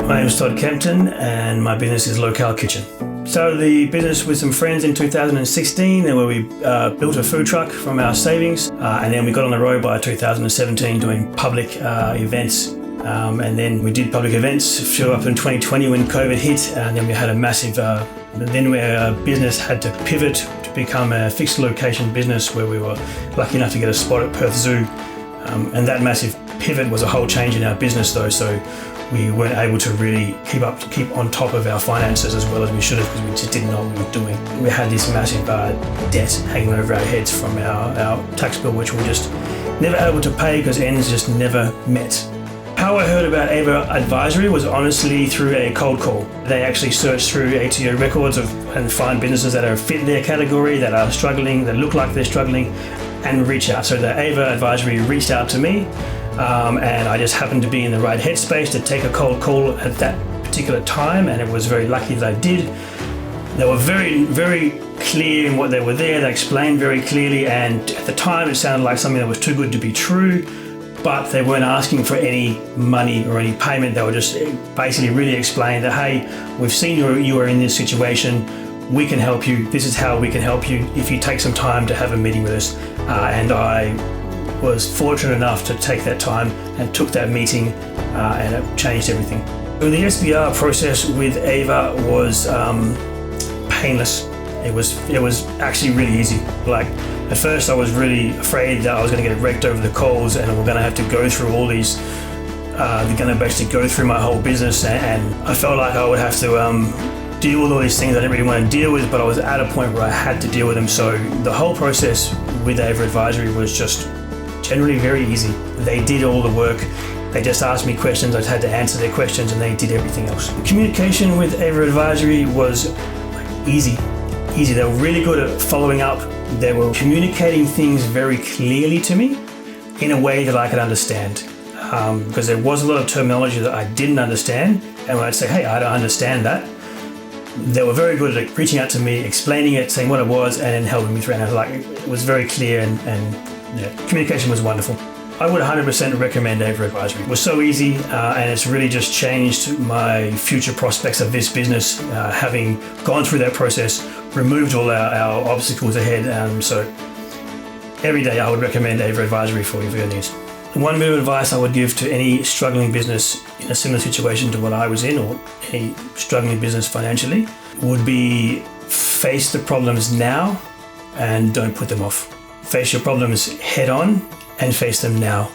My name is Todd Kempton and my business is Locale Kitchen. Started the business with some friends in 2016, where we built a food truck from our savings, and then we got on the road by 2017 doing public events. And then we did public events, showed up in 2020 when COVID hit, and then we had a massive, then our business had to pivot to become a fixed location business where we were lucky enough to get a spot at Perth Zoo. And that massive pivot was a whole change in our business though, so we weren't able to really keep on top of our finances as well as we should have, because we just didn't know what we were doing. We had this massive debt hanging over our heads from our tax bill, which we were just never able to pay because ends just never met. How I heard about AVA Advisory was honestly through a cold call. They actually search through ATO records and find businesses that are fit their category, that are struggling, that look like they're struggling, and reach out. So the AVA Advisory reached out to me, and I just happened to be in the right headspace to take a cold call at that particular time, and it was very lucky that I did. They were very, very clear in what they were there. They explained very clearly, and at the time it sounded like something that was too good to be true, but they weren't asking for any money or any payment. They were just basically really explaining that, hey, we've seen you are in this situation, we can help you, this is how we can help you if you take some time to have a meeting with us. And I was fortunate enough to take that time and took that meeting, and it changed everything. So the SBR process with AVA was painless. It was actually really easy. Like, at first I was really afraid that I was going to get wrecked over the coals and we're going to have to go through all these, they're going to basically go through my whole business, and I felt like I would have to deal with all these things I didn't really want to deal with, but I was at a point where I had to deal with them. So the whole process with AVA Advisory was just generally very easy. They did all the work. They just asked me questions, I had to answer their questions, and they did everything else. The communication with AVA Advisory was easy. They were really good at following up. They were communicating things very clearly to me in a way that I could understand. Because there was a lot of terminology that I didn't understand, and when I'd say, hey, I don't understand that, they were very good at reaching out to me, explaining it, saying what it was, and then helping me through it. Like, it was very clear, and communication was wonderful. I would 100% recommend AVA Advisory. It was so easy, and it's really just changed my future prospects of this business, having gone through that process, removed all our obstacles ahead. So every day I would recommend AVA Advisory for your needs. One bit of advice I would give to any struggling business in a similar situation to what I was in, or any struggling business financially, would be face the problems now and don't put them off. Face your problems head on and face them now.